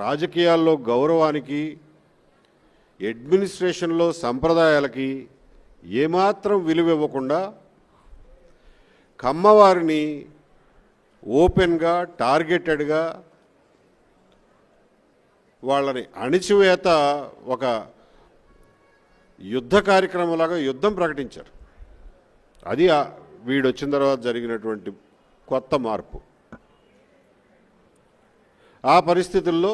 రాజకీయాల్లో గౌరవానికి, అడ్మినిస్ట్రేషన్లో సంప్రదాయాలకి ఏమాత్రం విలువ ఇవ్వకుండా కమ్మవారిని ఓపెన్గా, టార్గెటెడ్గా వాళ్ళని అణిచివేత ఒక యుద్ధ కార్యక్రమంలాగా యుద్ధం ప్రకటించారు. అది వీడు వచ్చిన తర్వాత జరిగినటువంటి కొత్త మార్పు. ఆ పరిస్థితుల్లో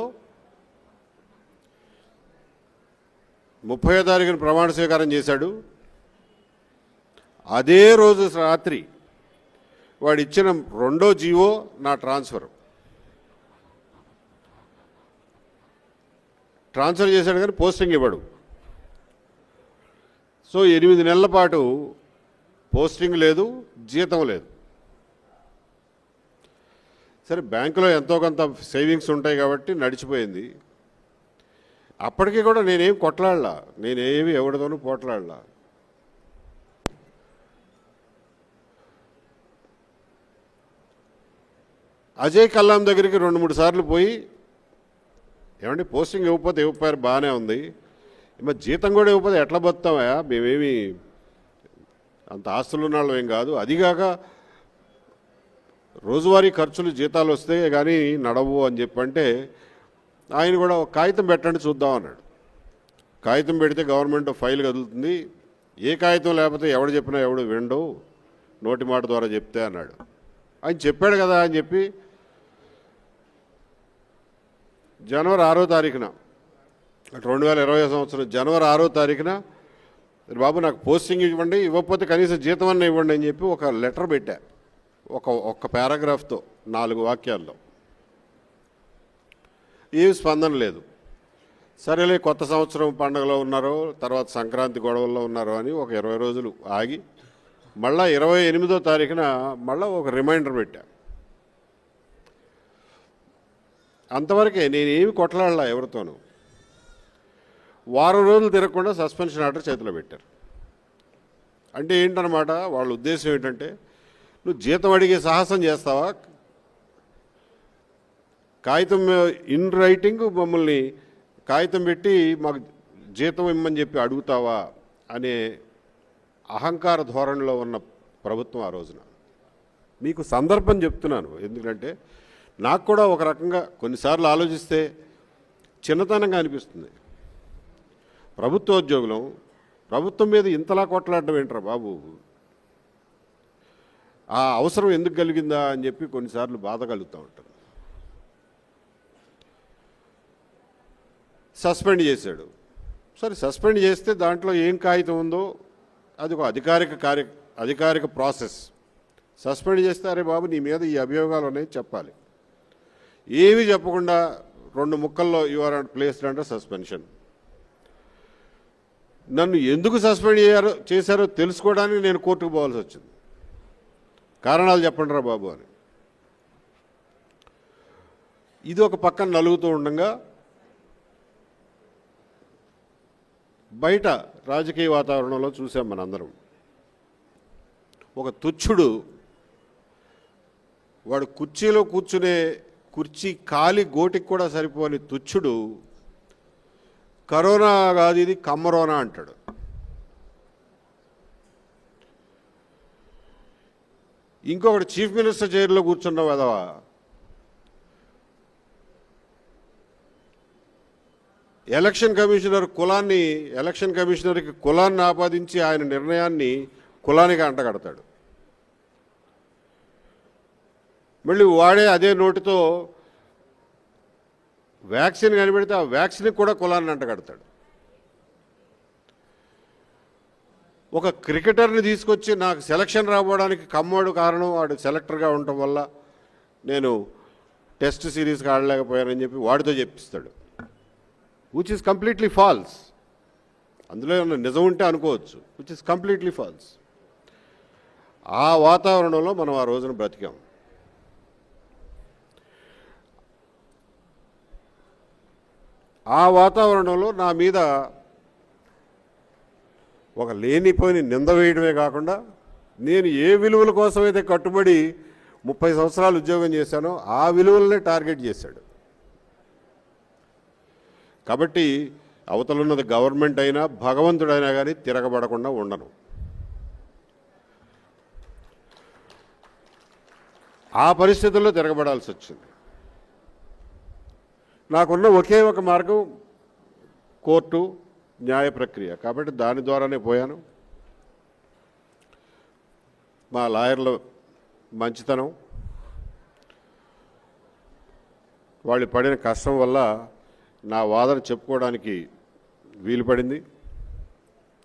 30వ తారీఖున ప్రమాణ స్వీకారం చేశాడు. అదే రోజు రాత్రి వాడు ఇచ్చిన రెండో జీవో నా ట్రాన్స్ఫర్ చేశాడు, కానీ పోస్టింగ్ ఇవ్వడు. సో 8 నెలల పాటు పోస్టింగ్ లేదు, జీతం లేదు. సరే, బ్యాంకులో ఎంతో కొంత సేవింగ్స్ ఉంటాయి కాబట్టి నడిచిపోయింది. అప్పటికీ కూడా నేనేం కొట్లాడలా, నేనేమి ఎవరితోనూ పోట్లాడలా. అజయ్ కల్లాం దగ్గరికి 2-3 సార్లు పోయి, ఏమంటే పోస్టింగ్ ఇవ్వకపోయారు, బాగానే ఉంది, మరి జీతం కూడా ఇవ్వకపోతే ఎట్లా బతుకుతామయ్యా, మేమేమి అంత ఆస్తులు ఉన్న వాళ్ళం ఏం కాదు, అదిగాక రోజువారీ ఖర్చులు జీతాలు వస్తే కానీ నడవు అని చెప్పంటే ఆయన కూడా ఒక కాగితం పెట్టండి చూద్దాం అన్నాడు. కాగితం పెడితే గవర్నమెంట్ ఫైల్ కదులుతుంది, ఏ కాగితం లేకపోతే ఎవడు చెప్పినా ఎవడు వినడు, నోటి మాట ద్వారా చెప్తే అన్నాడు. ఆయన చెప్పాడు కదా అని చెప్పి జనవరి 6వ తారీఖున 2020 సంవత్సరం జనవరి 6వ తారీఖున, బాబు నాకు పోస్టింగ్ ఇవ్వండి, ఇవ్వకపోతే కనీసం జీతం అన్న ఇవ్వండి అని చెప్పి ఒక లెటర్ పెట్టా, ఒక్క పారాగ్రాఫ్తో 4 వాక్యాల్లో. ఏమి స్పందన లేదు. సరేలే, కొత్త సంవత్సరం పండుగలో ఉన్నారో, తర్వాత సంక్రాంతి గొడవల్లో ఉన్నారో అని ఒక 20 రోజులు ఆగి మళ్ళా 28వ తారీఖున మళ్ళీ ఒక రిమైండర్ పెట్టా. అంతవరకే, నేనేమి కొట్లాడలా ఎవరితోనూ. వారం రోజులు తిరగకుండా సస్పెన్షన్ ఆర్డర్ చేతిలో పెట్టారు. అంటే ఏంటన్నమాట, వాళ్ళ ఉద్దేశం ఏంటంటే, నువ్వు జీతం అడిగే సాహసం చేస్తావా, కాగితం ఇన్ రైటింగ్ మమ్మల్ని కాగితం పెట్టి మాకు జీతం ఇమ్మని చెప్పి అడుగుతావా అనే అహంకార ధోరణిలో ఉన్న ప్రభుత్వం ఆ రోజున. మీకు సందర్భం చెప్తున్నాను, ఎందుకంటే నాకు కూడా ఒక రకంగా కొన్నిసార్లు ఆలోచిస్తే చిన్నతనంగా అనిపిస్తుంది. ప్రభుత్వోద్యోగులం, ప్రభుత్వం మీద ఇంతలా కొట్లాడడం ఏంట్రా బాబు, ఆ అవసరం ఎందుకు కలిగిందా అని చెప్పి కొన్నిసార్లు బాధ కలుగుతూ ఉంటుంది. సస్పెండ్ చేశాడు. సరే, సస్పెండ్ చేస్తే దాంట్లో ఏం కాగితం ఉందో అది ఒక అధికారిక ప్రాసెస్. సస్పెండ్ చేస్తే, అరే బాబు నీ మీద ఈ అభియోగాలు ఉన్నాయి చెప్పాలి. ఏమీ చెప్పకుండా 2 ముక్కల్లో you are placed under suspension. నన్ను ఎందుకు సస్పెండ్ చేశారో తెలుసుకోవడానికి నేను కోర్టుకు పోవాల్సి వచ్చింది. కారణాలు చెప్పండి రా బాబు అని. ఇది ఒక పక్కన నలుగుతూ ఉండగా, బయట రాజకీయ వాతావరణంలో చూసాం మనందరం. ఒక తుచ్చుడు, వాడు కుర్చీలో కూర్చునే కుర్చీ కాలి గోటికి కూడా సరిపోని తుచ్చుడు కరోనా కాదు ఇది కమ్మరోనా అంటాడు. ఇంకొకటి చీఫ్ మినిస్టర్ చైర్లో కూర్చున్న వెధవ ఎలక్షన్ కమిషనర్కి కులాన్ని ఆపాదించి ఆయన నిర్ణయాన్ని కులానికి అంటగడతాడు. మళ్ళీ వాడే అదే నోటితో వ్యాక్సిన్ కనిపెడితే ఆ వ్యాక్సిన్కి కూడా కులాన్ని అంటగడతాడు. ఒక క్రికెటర్ని తీసుకొచ్చి నాకు సెలక్షన్ రావడానికి కమ్మోడు కారణం, వాడు సెలెక్టర్గా ఉండటం వల్ల నేను టెస్ట్ సిరీస్కి ఆడలేకపోయానని చెప్పి వాడితో చెప్పిస్తాడు. Which is completely false. అందులో ఏమన్నా నిజం ఉంటే అనుకోవచ్చు, విచ్ ఈజ్ కంప్లీట్లీ ఫాల్స్. ఆ వాతావరణంలో మనం ఆ రోజున బ్రతికాం. ఆ వాతావరణంలో నా మీద ఒక లేనిపోయిన నింద వేయడమే కాకుండా, నేను ఏ విలువల కోసమైతే కట్టుబడి 30 సంవత్సరాలు ఉద్యోగం చేశానో ఆ విలువలనే టార్గెట్ చేశాడు. కాబట్టి అవతలున్నది గవర్నమెంట్ అయినా భగవంతుడైనా కానీ తిరగబడకుండా ఉండను. ఆ పరిస్థితుల్లో తిరగబడాల్సి వచ్చింది. నాకున్న ఒకే ఒక మార్గం కోర్టు, న్యాయ ప్రక్రియ. కాబట్టి దాని ద్వారానే పోయాను. మా లాయర్ల మంచితనం, వాళ్ళు పడిన కష్టం వల్ల నా వాదన చెప్పుకోవడానికి వీలు పడింది.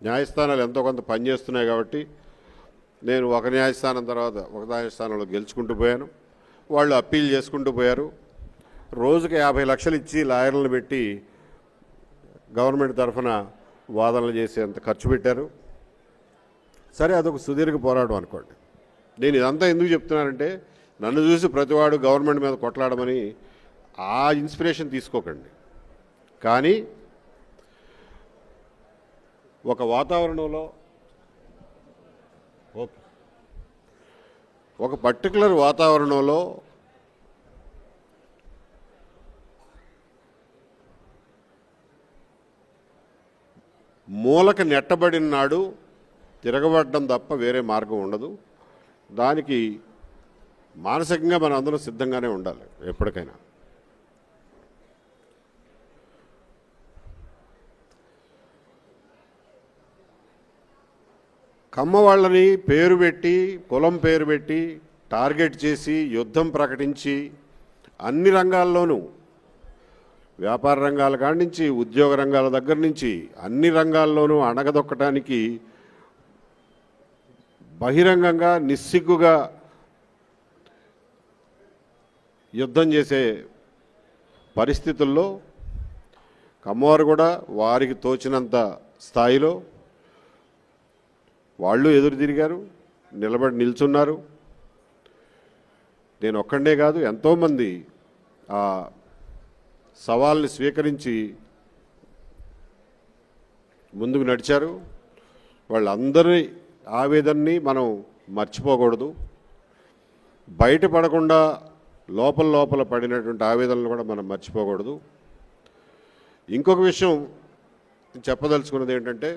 న్యాయస్థానాలు ఎంతో కొంత పనిచేస్తున్నాయి కాబట్టి నేను ఒక న్యాయస్థానం తర్వాత ఒక న్యాయస్థానంలో గెలుచుకుంటూ పోయాను. వాళ్ళు అప్పీల్ చేసుకుంటూ పోయారు. రోజుకి 50 లక్షలు ఇచ్చి లాయర్లను పెట్టి గవర్నమెంట్ తరఫున వాదనలు చేసేంత ఖర్చు పెట్టారు. సరే, అదొక సుదీర్ఘ పోరాటం అనుకోండి. నేను ఇదంతా ఎందుకు చెప్తున్నానంటే, నన్ను చూసి ప్రతివాడు గవర్నమెంట్ మీద కొట్లాడమని ఆ ఇన్స్పిరేషన్ తీసుకోకండి. కానీ ఒక వాతావరణంలో, ఒక పర్టికులర్ వాతావరణంలో మూలక నెట్టబడిన నాడు తిరగబడడం తప్ప వేరే మార్గం ఉండదు. దానికి మానసికంగా మనం అందరం సిద్ధంగానే ఉండాలి ఎప్పటికైనా. కమ్మ వాళ్ళని పేరు పెట్టి, కులం పేరు పెట్టి టార్గెట్ చేసి యుద్ధం ప్రకటించి అన్ని రంగాల్లోనూ, వ్యాపార రంగాల కాడి నుంచి ఉద్యోగ రంగాల దగ్గర నుంచి అన్ని రంగాల్లోనూ అణగదొక్కటానికి బహిరంగంగా నిస్సిగ్గుగా యుద్ధం చేసే పరిస్థితుల్లో కమ్మవారు కూడా వారికి తోచినంత స్థాయిలో వాళ్ళు ఎదురు తిరిగారు, నిల్చున్నారు. నేను ఒక్కడే కాదు, ఎంతోమంది ఆ సవాల్ని స్వీకరించి ముందుకు నడిచారు. వాళ్ళందరి ఆవేదనని మనం మర్చిపోకూడదు. బయటపడకుండా లోపల పడినటువంటి ఆవేదనలు కూడా మనం మర్చిపోకూడదు. ఇంకొక విషయం చెప్పదలుచుకున్నది ఏంటంటే,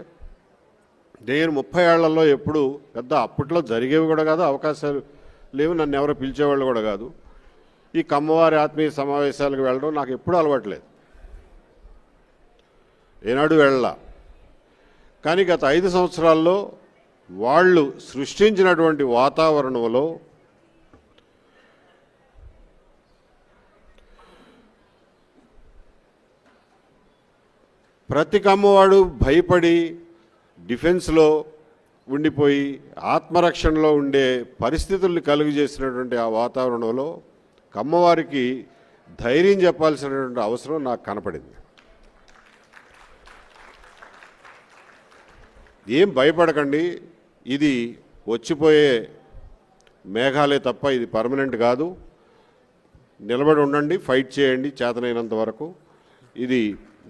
నేను 30 ఏళ్లలో ఎప్పుడు పెద్ద అప్పట్లో జరిగేవి కూడా కాదు, అవకాశాలు లేవు, నన్ను ఎవరో పిలిచేవాళ్ళు కూడా కాదు. ఈ కమ్మవారి ఆత్మీయ సమావేశాలకు వెళ్ళడం నాకు ఎప్పుడూ అలవాట్లేదు, ఏనాడు వెళ్ళలా. కానీ గత 5 సంవత్సరాల్లో వాళ్ళు సృష్టించినటువంటి వాతావరణంలో ప్రతి కమ్మవాడు భయపడి డిఫెన్స్లో ఉండిపోయి ఆత్మరక్షణలో ఉండే పరిస్థితుల్ని కలుగు చేసినటువంటి ఆ వాతావరణంలో కమ్మవారికి ధైర్యం చెప్పాల్సినటువంటి అవసరం నాకు కనపడింది. ఏం భయపడకండి, ఇది వచ్చిపోయే మేఘాలే తప్ప ఇది పర్మనెంట్ కాదు, నిలబడి ఉండండి, ఫైట్ చేయండి చేతనైనంత వరకు,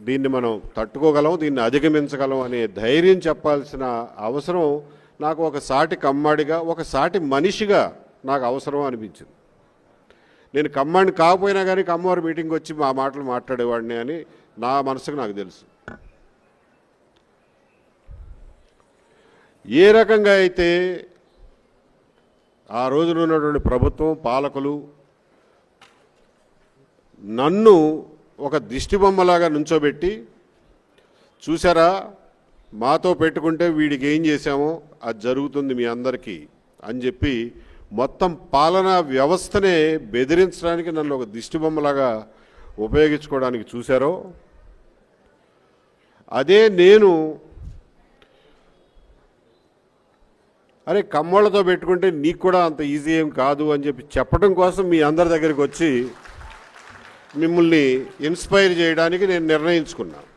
దీన్ని మనం తట్టుకోగలం, దీన్ని అధిగమించగలం అనే ధైర్యం చెప్పాల్సిన అవసరం నాకు ఒక సాటి కమ్మాడిగా, ఒక సాటి మనిషిగా నాకు అవసరం అనిపించింది. నేను కమ్మాడిని కాకపోయినా కానీ కమ్మవారి మీటింగ్కి వచ్చి మా మాటలు మాట్లాడేవాడిని అని నా మనసుకు నాకు తెలుసు. ఏ రకంగా అయితే ఆ రోజున ఉన్నటువంటి ప్రభుత్వం, పాలకులు నన్ను ఒక దిష్టిబొమ్మలాగా నుంచోబెట్టి, చూసారా మాతో పెట్టుకుంటే వీడికి ఏం చేశామో అది జరుగుతుంది మీ అందరికీ అని చెప్పి మొత్తం పాలనా వ్యవస్థనే బెదిరించడానికి నన్ను ఒక దిష్టిబొమ్మలాగా ఉపయోగించుకోవడానికి చూశారో, అదే నేను అరే కమ్మోళ్ళతో పెట్టుకుంటే నీకు కూడా అంత ఈజీ ఏం కాదు అని చెప్పి చెప్పడం కోసం మీ అందరి దగ్గరికి వచ్చి మిమ్మల్ని ఇన్స్పైర్ చేయడానికి నేను నిర్ణయించుకున్నాను.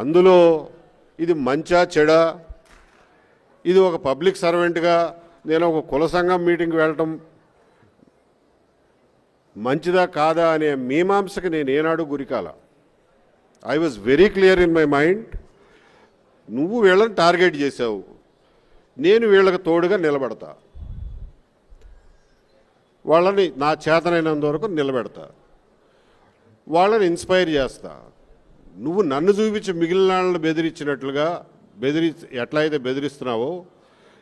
అందులో ఇది మంచా చెడా, ఇది ఒక పబ్లిక్ సర్వెంట్గా నేను ఒక కుల సంఘం మీటింగ్కి వెళ్ళటం మంచిదా కాదా అనే మీమాంసకి నేను ఏనాడు గురికాల. I was very clear in my mind. నువ్వు వీళ్ళని టార్గెట్ చేసావు, నేను వీళ్ళకి తోడుగా నిలబడతా, వాళ్ళని నా చేతనైనంత వరకు నిలబెడతా. వాళ్ళని ఇన్స్పైర్ చేస్తా. నువ్వు నన్ను చూపించి మిగిలిన వాళ్ళని బెదిరించినట్లుగా ఎట్లా అయితే బెదిరిస్తున్నావో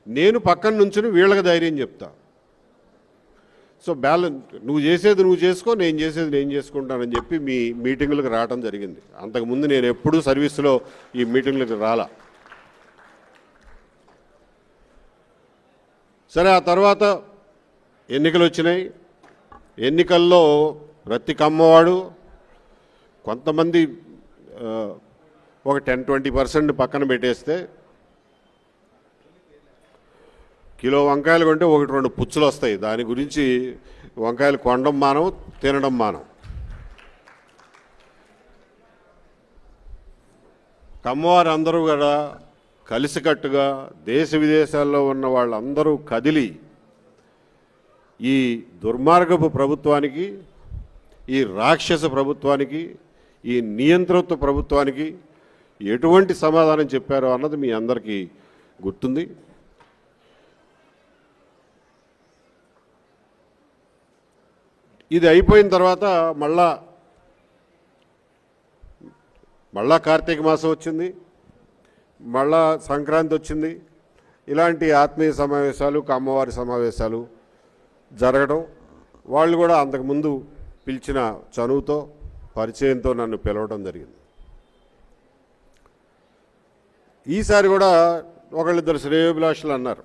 నేను పక్కన నుంచుని వీళ్ళకి ధైర్యం చెప్తా. సో బ్యాలెన్స్, నువ్వు చేసేది నువ్వు చేసుకో, నేను చేసేది నేను చేసుకుంటానని చెప్పి మీ మీటింగులకు రావడం జరిగింది. అంతకుముందు నేను ఎప్పుడూ సర్వీస్లో ఈ మీటింగులకు రాలా. సరే, ఆ తర్వాత ఎన్నికలు వచ్చినాయి. ఎన్నికల్లో ప్రతి కమ్మవాడు కొంతమంది ఒక 10-20% పక్కన పెట్టేస్తే కిలో వంకాయలు కొంటే 1-2 పుచ్చులు వస్తాయి. దాని గురించి వంకాయలు కొనడం మానం, తినడం మానం. కమ్మవారు అందరూ కూడా కలిసికట్టుగా దేశ విదేశాల్లో ఉన్న వాళ్ళందరూ కదిలి ఈ దుర్మార్గపు ప్రభుత్వానికి, ఈ రాక్షస ప్రభుత్వానికి, ఈ నియంతృత్వ ప్రభుత్వానికి ఎటువంటి సమాధానం చెప్పారో అన్నది మీ అందరికీ గుర్తుంది. ఇది అయిపోయిన తర్వాత మళ్ళా కార్తీక మాసం వచ్చింది, మళ్ళా సంక్రాంతి వచ్చింది. ఇలాంటి ఆత్మీయ సమావేశాలు, అమ్మవారి సమావేశాలు జరగడం, వాళ్ళు కూడా అంతకుముందు పిలిచిన చనువుతో పరిచయంతో నన్ను పిలవడం జరిగింది. ఈసారి కూడా ఒకళ్ళిద్దరు శ్రేయోభిలాషులు అన్నారు,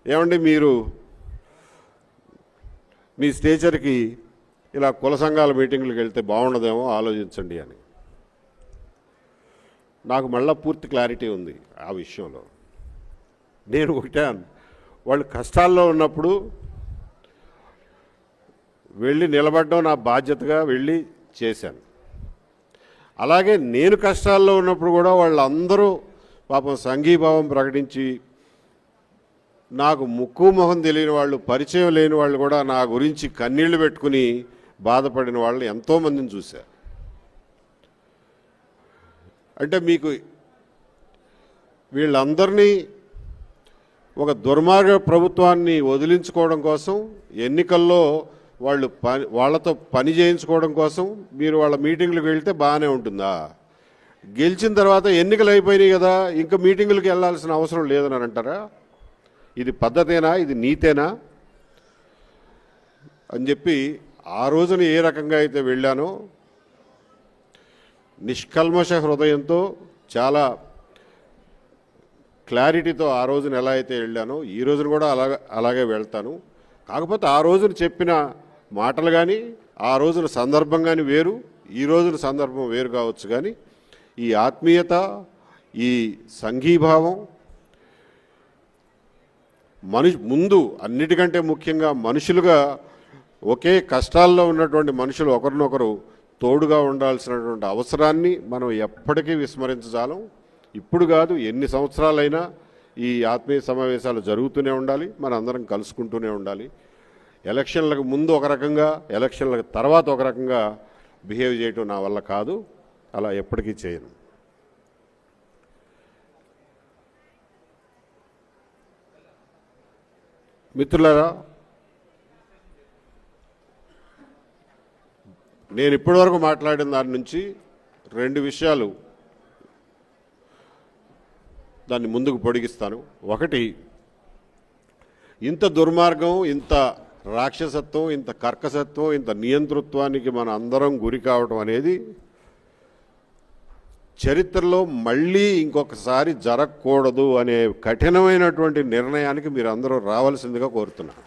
ఏమండి మీరు మీ స్టేచర్కి ఇలా కుల సంఘాల మీటింగ్లకు వెళ్తే బాగుండదేమో ఆలోచించండి అని. నాకు మళ్ళీ పూర్తి క్లారిటీ ఉంది ఆ విషయంలో. నేను ఒకటే వాళ్ళు కష్టాల్లో ఉన్నప్పుడు వెళ్ళి నిలబడడం నా బాధ్యతగా వెళ్ళి చేశాను. అలాగే నేను కష్టాల్లో ఉన్నప్పుడు కూడా వాళ్ళందరూ పాపం సంఘీభావం ప్రకటించి, నాకు ముక్కు మొహం తెలియని వాళ్ళు, పరిచయం లేని వాళ్ళు కూడా నా గురించి కన్నీళ్లు పెట్టుకుని బాధపడిన వాళ్ళు ఎంతోమందిని చూశారు. అంటే మీకు వీళ్ళందరినీ ఒక దుర్మార్గ ప్రభుత్వాన్ని వదిలించుకోవడం కోసం, ఎన్నికల్లో వాళ్ళతో పని చేయించుకోవడం కోసం మీరు వాళ్ళ మీటింగ్లకు వెళ్తే బాగానే ఉంటుందా? గెలిచిన తర్వాత ఎన్నికలు అయిపోయినాయి కదా, ఇంకా మీటింగులకు వెళ్ళాల్సిన అవసరం లేదని అంటారా? ఇది పద్ధతేనా? ఇది నీతేనా అని చెప్పి ఆ రోజున ఏ రకంగా అయితే వెళ్ళానో నిష్కల్మష హృదయంతో, చాలా క్లారిటీతో ఆ రోజున ఎలా అయితే వెళ్ళానో ఈ రోజున కూడా అలాగే వెళ్తాను. కాకపోతే ఆ రోజున చెప్పిన మాటలు కానీ, ఆ రోజున సందర్భం కానీ వేరు, ఈ రోజున సందర్భం వేరు కావచ్చు. కానీ ఈ ఆత్మీయత, ఈ సంఘీభావం, ముందు అన్నిటికంటే ముఖ్యంగా మనుషులుగా ఒకే కష్టాల్లో ఉన్నటువంటి మనుషులు ఒకరినొకరు తోడుగా ఉండాల్సినటువంటి అవసరాన్ని మనం ఎప్పటికీ విస్మరించజాలం. ఇప్పుడు కాదు, ఎన్ని సంవత్సరాలైనా ఈ ఆత్మీయ సమావేశాలు జరుగుతూనే ఉండాలి, మన అందరం కలుసుకుంటూనే ఉండాలి. ఎలక్షన్లకు ముందు ఒక రకంగా, ఎలక్షన్లకు తర్వాత ఒక రకంగా బిహేవ్ చేయటం నా వల్ల కాదు, అలా ఎప్పటికీ చేయను. మిత్రులారా, నేను ఇప్పటివరకు మాట్లాడిన దాని నుంచి 2 విషయాలు దాన్ని ముందుకు పొడిగిస్తాను. ఒకటి, ఇంత దుర్మార్గం, ఇంత రాక్షసత్వం, ఇంత కర్కసత్వం, ఇంత నియంతృత్వానికి మన అందరం గురి కావటం అనేది చరిత్రలో మళ్ళీ ఇంకొకసారి జరగకూడదు అనే కఠినమైనటువంటి నిర్ణయానికి మీరు అందరూ రావాల్సిందిగా కోరుతున్నాను.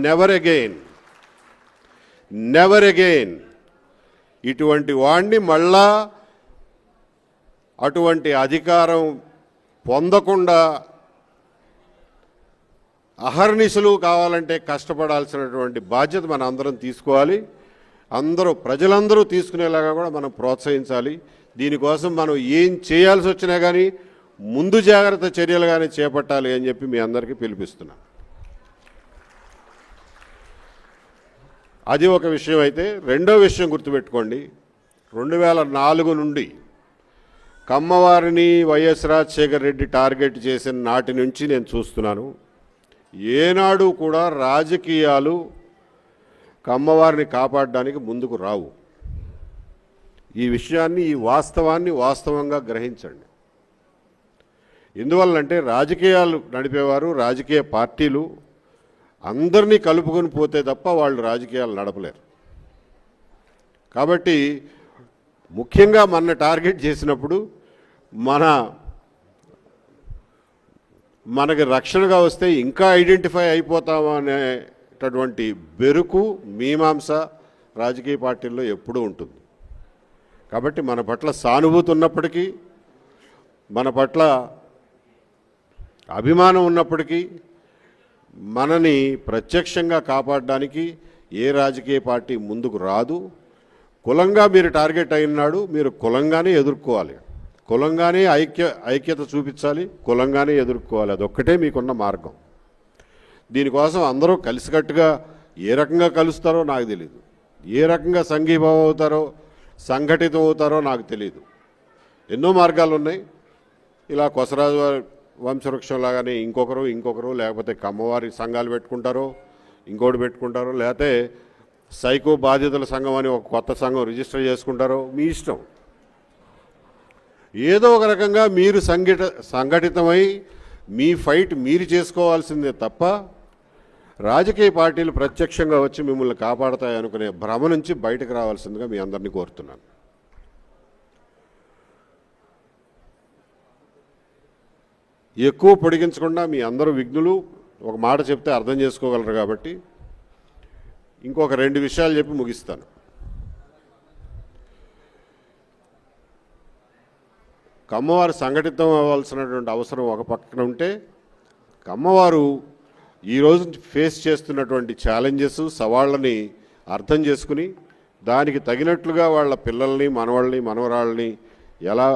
నెవర్ అగైన్, నెవర్ అగైన్ ఇటువంటి వాడిని మళ్ళా అటువంటి అధికారం పొందకుండా అహర్నిశలు కావాలంటే కష్టపడాల్సినటువంటి బాధ్యత మన అందరం తీసుకోవాలి. ప్రజలందరూ తీసుకునేలాగా కూడా మనం ప్రోత్సహించాలి. దీనికోసం మనం ఏం చేయాల్సి వచ్చినా కానీ ముందు జాగ్రత్త చర్యలు కానీ చేపట్టాలి అని చెప్పి మీ అందరికీ పిలిపిస్తున్నాను. అది ఒక విషయం అయితే, రెండో విషయం గుర్తుపెట్టుకోండి. 2004 నుండి కమ్మవారిని వైఎస్ రాజశేఖర రెడ్డి టార్గెట్ చేసిన నాటి నుంచి నేను చూస్తున్నాను, ఏనాడు కూడా రాజకీయాలు కమ్మవారిని కాపాడడానికి ముందుకు రావు. ఈ విషయాన్ని, ఈ వాస్తవాన్ని వాస్తవంగా గ్రహించండి. ఎందువల్లంటే రాజకీయాలు నడిపేవారు, రాజకీయ పార్టీలు అందరినీ కలుపుకొని పోతే తప్ప వాళ్ళు రాజకీయాలు నడపలేరు. కాబట్టి ముఖ్యంగా మన టార్గెట్ చేసినప్పుడు మనకి రక్షణగా వస్తే ఇంకా ఐడెంటిఫై అయిపోతామా అనేటటువంటి బెరుకు, మీమాంస రాజకీయ పార్టీల్లో ఎప్పుడూ ఉంటుంది. కాబట్టి మన పట్ల సానుభూతి ఉన్నప్పటికీ, మన పట్ల అభిమానం ఉన్నప్పటికీ, మనని ప్రత్యక్షంగా కాపాడడానికి ఏ రాజకీయ పార్టీ ముందుకు రాదు. కులంగా మీరు టార్గెట్ అయినాడు, మీరు కులంగానే ఎదుర్కోవాలి, కులంగానే ఐక్యత చూపించాలి, కులంగానే ఎదుర్కోవాలి. అదొక్కటే మీకున్న మార్గం. దీనికోసం అందరూ కలిసికట్టుగా ఏ రకంగా కలుస్తారో నాకు తెలియదు, ఏ రకంగా సంఘీభావం అవుతారో, సంఘటితం అవుతారో నాకు తెలియదు. ఎన్నో మార్గాలు ఉన్నాయి. ఇలా కొసరాజు వంశవృక్షంలాగానే ఇంకొకరు లేకపోతే కమ్మవారి సంఘాలు పెట్టుకుంటారో, ఇంకోటి పెట్టుకుంటారో, లేకపోతే సైకో బాధితుల సంఘం అని ఒక కొత్త సంఘం రిజిస్టర్ చేసుకుంటారో, మీ ఇష్టం. ఏదో ఒక రకంగా మీరు సంఘటితమై మీ ఫైట్ మీరు చేసుకోవాల్సిందే తప్ప రాజకీయ పార్టీలు ప్రత్యక్షంగా వచ్చి మిమ్మల్ని కాపాడతాయి అనుకునే భ్రమ నుంచి బయటకు రావాల్సిందిగా మీ అందరినీ కోరుతున్నాను. ఎక్కువ పొడిగించకుండా మీ అందరూ విఘ్నులు, ఒక మాట చెప్తే అర్థం చేసుకోగలరు కాబట్టి ఇంకొక 2 విషయాలు చెప్పి ముగిస్తాను. కమ్మవారు సంఘటితం అవ్వాల్సినటువంటి అవసరం ఒక పక్కన ఉంటే, కమ్మవారు ఈరోజు ఫేస్ చేస్తున్నటువంటి ఛాలెంజెస్, సవాళ్ళని అర్థం చేసుకుని దానికి తగినట్లుగా వాళ్ళ పిల్లల్ని, మనవళ్ళని, మనవరాళ్ళని ఎలా